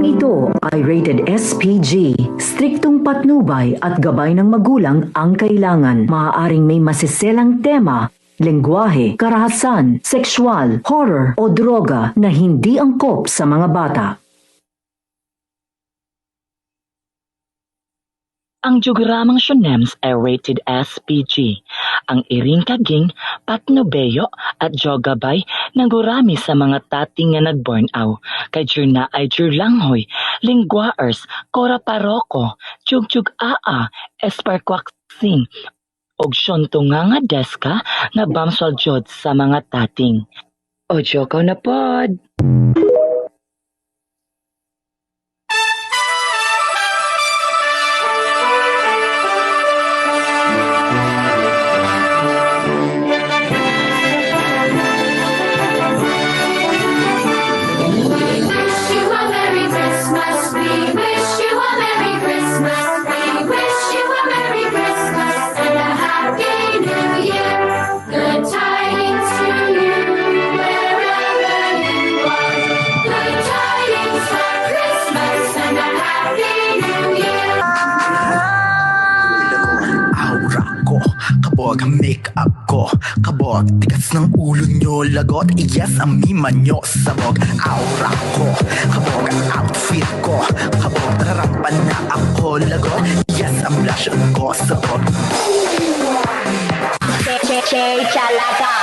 ito ay rated SPG. Striktong patnubay at gabay ng magulang ang kailangan. Maaaring may masiselang tema, lengguwahe, karahasan, sexual, horror o droga na hindi angkop sa mga bata. Ang Jugramang Shonems ay rated SPG. Ang iring kaging, patnubeyo at jogabay nagurami sa mga tating nga nag-burnout. Kay Jurna ay Jurlanghoy, Lingwaers, Kora Paroko, Jugjug Aa, Esperquaxin, og syonto nga deska na bamswal jod sa mga tating. O jokaw na pod! Kabog ang make-up ko, kabog tigas ng ulo nyo, lagot yes ang mima nyo, sabog aura ko, kabog ang outfit ko, kabog nararampan na ako, lagot yes ang blush ko, sabog Chalaga.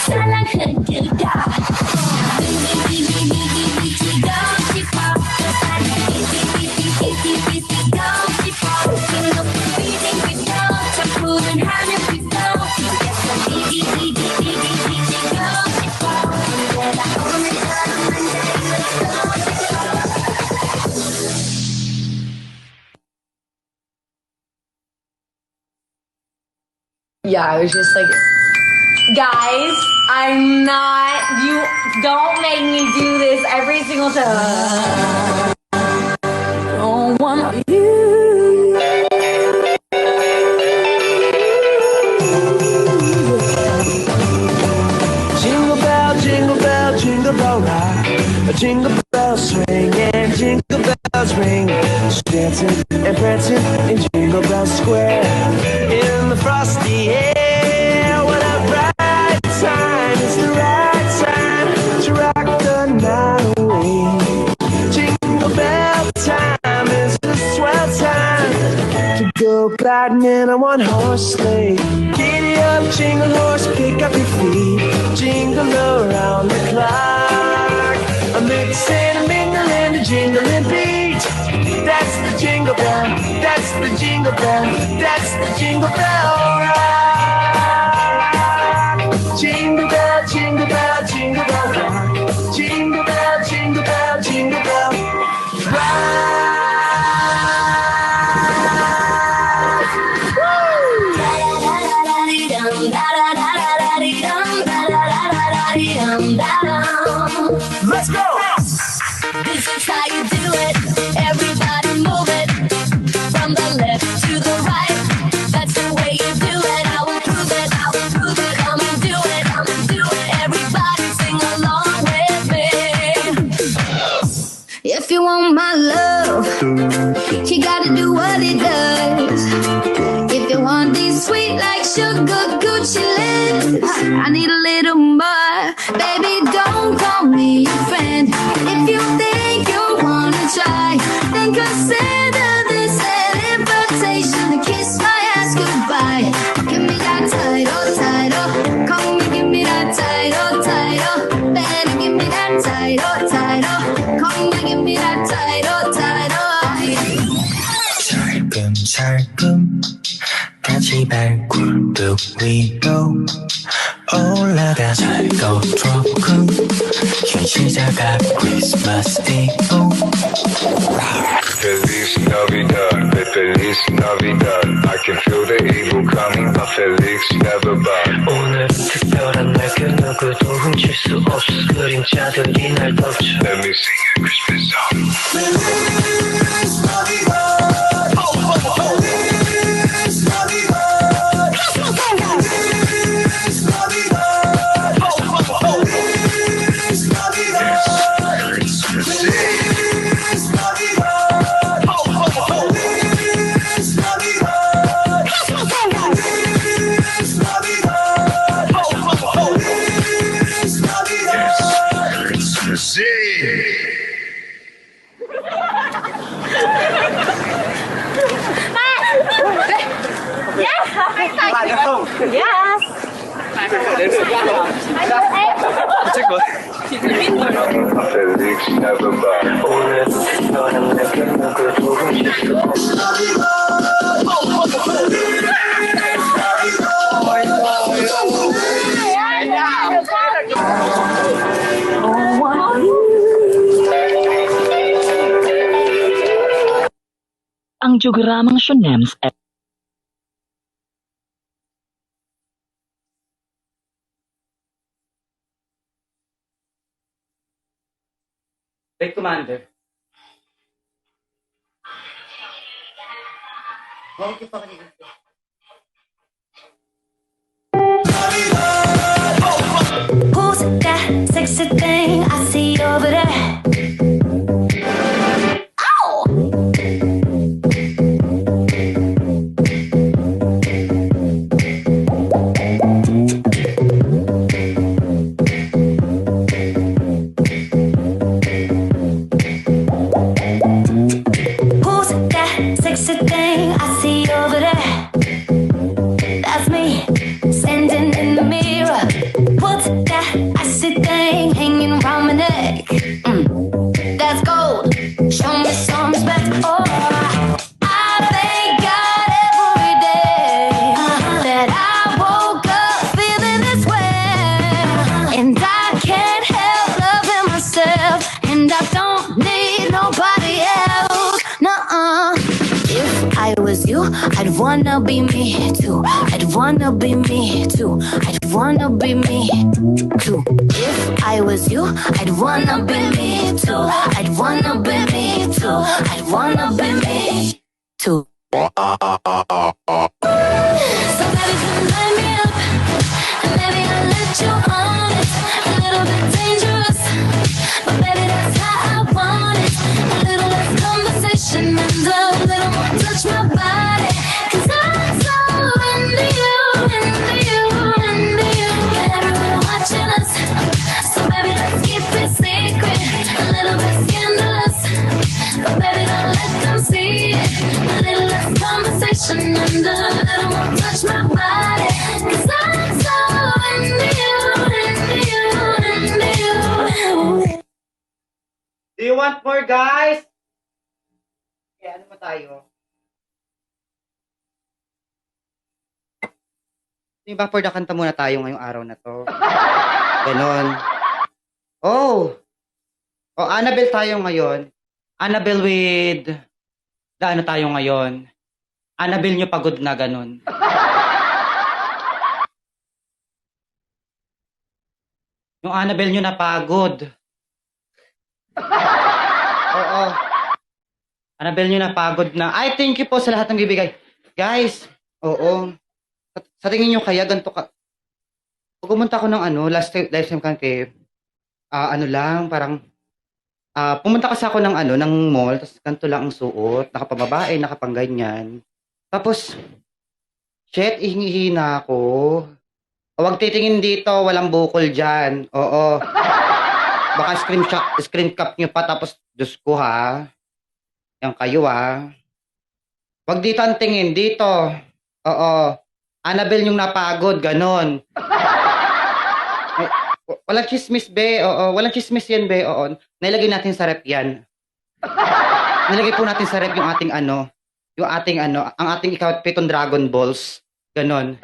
Salang hegeda. Yeah, I was just like, guys, I'm not, you don't make me do this every single time. Don't want you. Jingle bell rock. A jingle bell swing and jingle bells ring. Dancing and prancing in Jingle Bell Square. In the frosty air, what a bright time. It's the right time to rock the night away. Jingle bell time is the swell time to go gliding in a one-horse sleigh. Giddy up, jingle horse, pick up your feet. Jingle around the clock. A mixing, a mingling, a jingling beat. That's the jingle bell, that's the jingle bell, that's the jingle bell rock. Jingle bell, jingle bell, jingle bell rock. Jingle bell, jingle bell, jingle bell rock. Let's go! This is how you do it. Everybody move it. From the left to the right. That's the way you do it. I will prove it. I will prove it. Come and do it. Come and do it. Everybody sing along with me. If you want my love, you gotta do what it does. If you want these sweet like sugar Gucci lips, I need a little more. Baby, don't call me your friend. If you think you wanna try, then consider this an invitation to kiss my ass goodbye. Give me that title, title. Come and give me that title, title. Better give me that title, title. Come and give me that title, title. 살금 같이 밟고 뚝 위로 올라가 잘고 tropical 현시자가 Christmas Eve Feliz Navidad, Feliz Navidad. I can feel the evil coming, but Felix never bad. 오늘 특별한 날 그 누구도 훔칠 수 없어 그림자들이 날 덮쳐 Let me sing a Christmas song. Felix never bad. 오늘 특별한 날 그 누구도 훔칠 수 없어 Ang Jugramang Shonems ay Wait, Commander. Who's that sexy thing I see over there? Ow! Who's that sexy thing I see over there? That's me, standing in the mirror. What's that icy thing hanging around my neck? That's gold. Show me some respect. Oh, I thank God every day that I woke up feeling this way, and I can't help loving myself, and I don't need nobody else. Nuh-uh. If I was you, I'd wanna be me too. I'd wanna be me too. I'd wanna be me too. If I was you, I'd wanna be me too. I'd wanna be me too. I'd wanna be me too. So baby, come light me up, and maybe I'll let you on it. A little bit dangerous, but baby, that's how I want it. A little less conversation and a little more touch my body. 'Cause I'm so into you, into you, into you. And everyone watching us, so baby, let's keep it secret. A little bit scandalous, but baby, don't let them see it. A little less conversation and a little more touch my body. 'Cause I'm so into you, into you, into you. Do you want more, guys? Okay, ano pa tayo? Di ba for the kanta muna tayo ngayong araw na to? Ganon. Oh! Oh, Annabelle tayo ngayon. Annabelle with... Ano tayo ngayon? Annabelle nyo pagod na ganon. Yung Annabelle nyo na pagod. Oo. Annabelle nyo na pagod na. Ay, thank you po sa lahat ng bibigay. Guys, oo. Sa tingin nyo kaya ganito ka... Pag pumunta ako ng last time kasi, ano lang, parang... pumunta kasi ako ng ng mall, tapos ganito lang ang suot, nakapababae, nakapangganyan. Tapos, shit, ihingi na ako. Huwag titingin dito, walang bukol dyan. Oo. Baka screen cap nyo pa, tapos, Diyos ko ha. Yan kayo ha. Huwag dito ang tingin, dito. Oo. Annabelle yung napagod, ganon. Ay, walang chismis, be. Oo, walang chismis yan, be. Oo. Nilagay natin sa rep yan. Nilagay po natin sa rep yung ating ang ating ikaw pitong Dragon Balls. Ganon.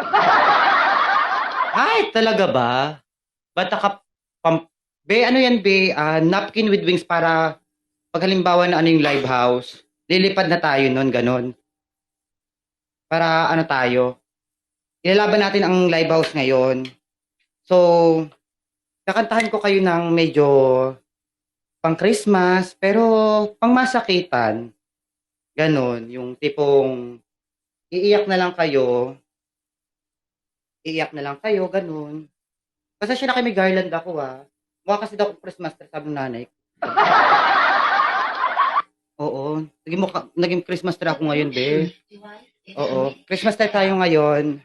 Ay, talaga ba? Ba't Be, ano yan, be? Napkin with wings para pag halimbawa na ano yung live house, lilipad na tayo nun, ganon. Para ano tayo, ilalaban natin ang live house ngayon. So, kakantahan ko kayo ng medyo pang Christmas, pero pang masakitan. Ganon, yung tipong iiyak na lang kayo, ganon. Kasi siya na kay may garland ako Mukha kasi daw akong Christmas tree, sabi ng nanay ko. Oo, naging Christmas tree ako ngayon, be. Oo, Christmas tree tayo ngayon.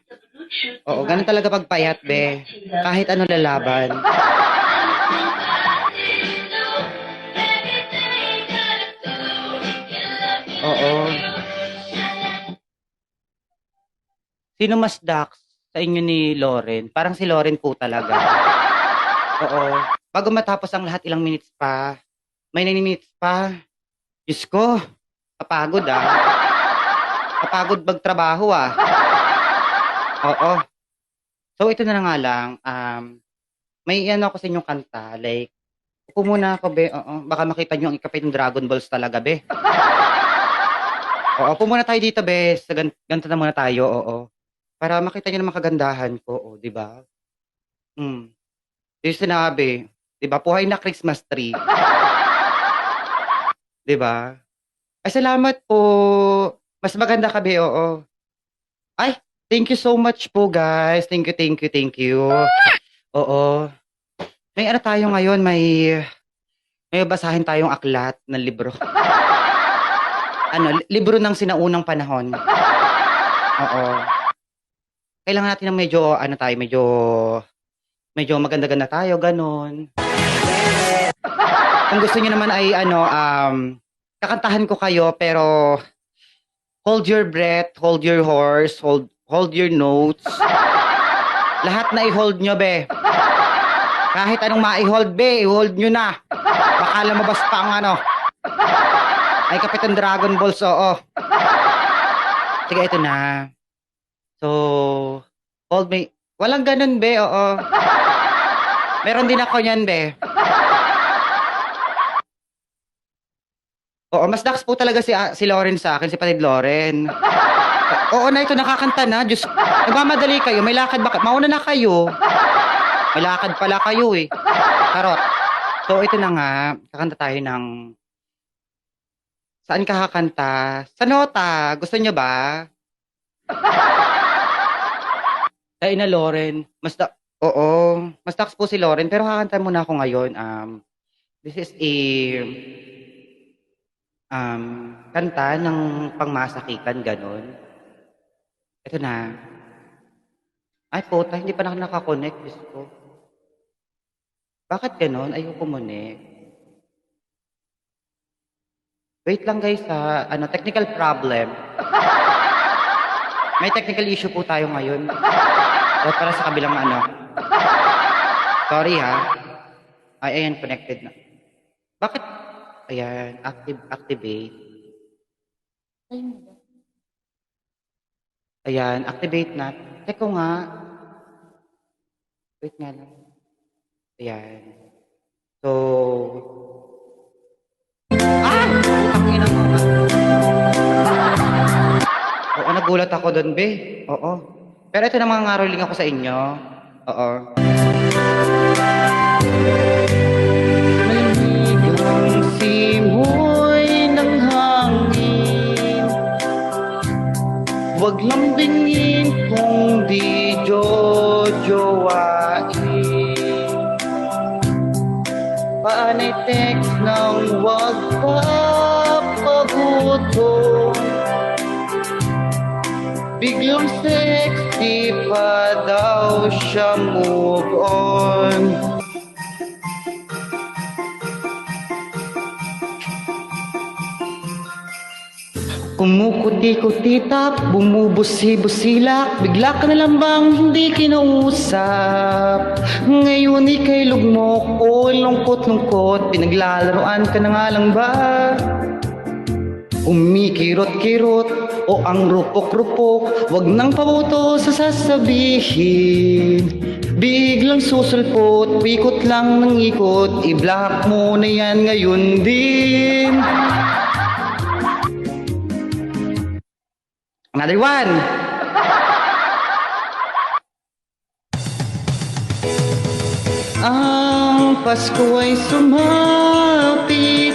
Oo, ganun talaga pagpayat, be. Kahit ano lalaban. Oo. Sino mas Dax sa inyo ni Lauren? Parang si Lauren po talaga. Oo. Bago matapos ang lahat, ilang minutes pa. May 9 minutes pa. Diyos ko, kapagod Kapagod magtrabaho Oo. So ito na nga lang, may ano ako sa inyong kanta, like, upo muna ako, be. Oo. Baka makita nyo ang ikapit ng Dragon Balls talaga, be. Oo, upo muna tayo dito, be. Sa ganito na muna tayo, oo. Para makita nyo naman kagandahan ko, di ba? Yung sinabi, di ba? Puhay na Christmas tree. Di ba? Ay, salamat po. Mas maganda ka, be, oo. Ay, thank you so much po, guys. Thank you. Oo. May ano tayo ngayon, may basahin tayong aklat ng libro. Libro ng sinaunang panahon. Oo. Kailangan natin ng medyo maganda-ganda tayo, ganon. Kung gusto niyo naman ay kakantahan ko kayo, pero hold your breath, hold your horse, hold your notes. Lahat na i-hold nyo, be. Kahit anong ma-i-hold, be, i-hold nyo na. Baka lumabas pa ang ay Kapitan Dragon Balls, oo. Sige, ito na. So, hold me. Walang ganun, be, oo. Meron din ako yan, be. Oo, mas Dax po talaga si Lauren sa akin, si Patid Lauren. Oo na, ito nakakanta na. Diyos, nagmamadali kayo. May lakad ba? Mauna na kayo. May lakad pala kayo eh. Karot. So, ito na nga. Kakanta tayo ng... Saan ka kakanta? Sa nota. Gusto nyo ba? Ay na, Lauren. Oo. Mas Dax po si Lauren. Pero kakanta muna ako ngayon. This is a... kanta ng pangmasakitan, ganon. Ito na. Ay, puta, hindi pa nakakonect. Diyos ko. Bakit ganon? Ayoko connect. Wait lang, guys, technical problem. May technical issue po tayo ngayon. Para sa kabilang Sorry, Ay, ayan, connected na. Bakit? Ayan, activate. Ayan, activate na. Teko nga. Wait nga lang. Ayan. So... Ang ina mo. Oo, nagulat ako doon, be. Oo. Pero ito namang ngaroling ako sa inyo. Oo. Simoy ng hangin, wag lambingin kung di jojowain. Paanay text ng wag papagutom, biglang sexy pa daw siya move on. Kumukuti-kutitap, bumubusi-busilak, bigla ka na lang bang hindi kinausap. Ngayon ika'y lugmok, o lungkot-lungkot, pinaglalaroan ka na nga lang ba? umikirot-kirot o ang rupok-rupok. Wag nang pabuto sa sasabihin, biglang susulpot, pikot lang ng ikot, i-block mo na yan ngayon din. Another one. Ang Pasko ay sumapit,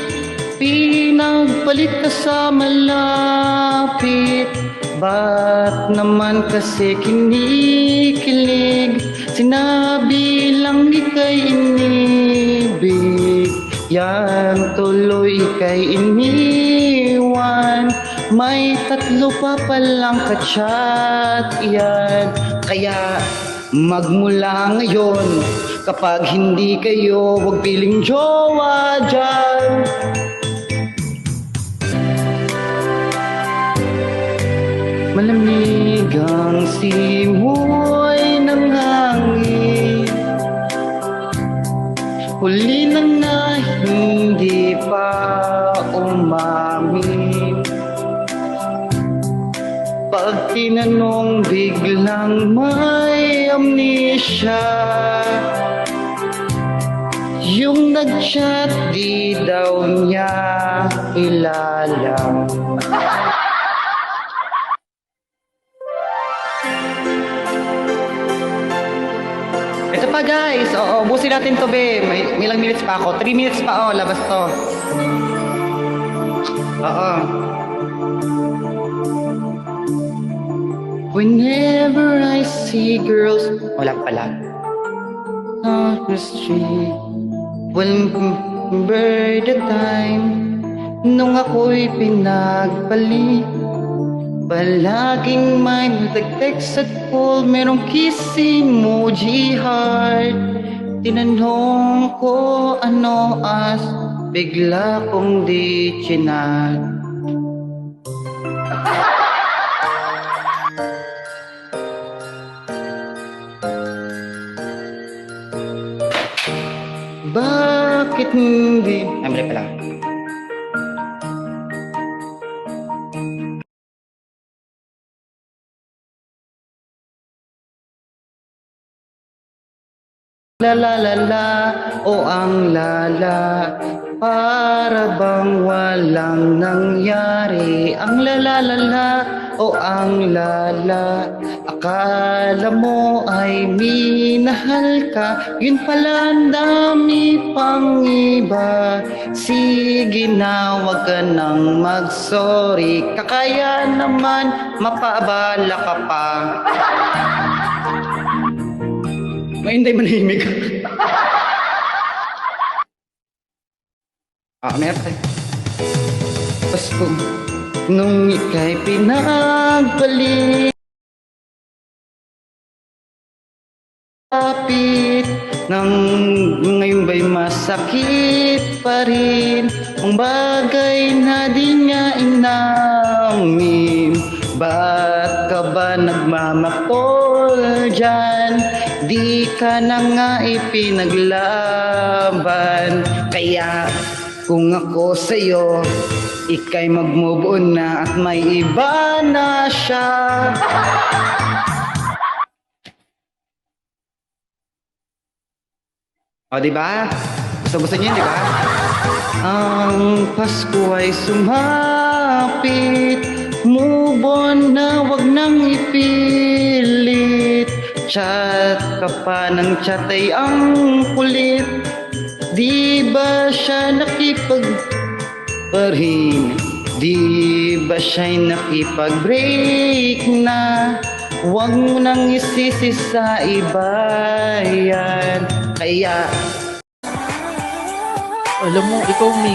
pinagpalit ka sa malapit. Ba't naman kasi kinikilig? Sinabi lang ika'y inibig, yan tuloy ika'y iniwan. May tatlo pa palang ka-chat yan. Kaya magmula ngayon, kapag hindi kayo, huwag piling jowa dyan. Malamig ang simoy ng hangin, huli na nga hindi pa umamin. Pag tinanong biglang may amnesia, yung nag-chat di daw niya kilala. Ito pa guys, ubusin natin to be. May ilang minutes pa ako. 3 minutes pa labas to. Whenever I see girls, wala pala. On the street, remember the time nung ako'y pinagpalit. Palaging may nag-text at call, merong kiss emoji heart. Tinanong ko ano as, bigla kong di chinat. Bakit hindi? Ay, mali pala. La la la la, o ang lala, para bang walang nangyari. Ang la la la la, o ang lala, akala mo ay minahal ka, yun pala ang dami pang iba. Sige na, wag ka nang mag-sorry, kakaya naman mapaabala ka pa. Hindi manahimik. Meron tayo. Pasko, nung ika'y pinagpalit, nang ngayon ba'y masakit pa rin ang bagay na di niya inamin. Ba't ka ba nagmamakol dyan? Di ka na nga ipinaglaban. Kaya kung ako sa'yo, ika'y mag-move on na at may iba na siya. O, diba? Gusto niyo, diba? Ang Pasko ay sumapit, move on na, wag nang ipilit. Chat ka pa ng chat ay ang kulit. Di ba siya nakipagparin? Di ba siya'y nakipag-break na? Huwag mo nang isisi sa iba yan. Kaya Alam mo, ikaw, Mick,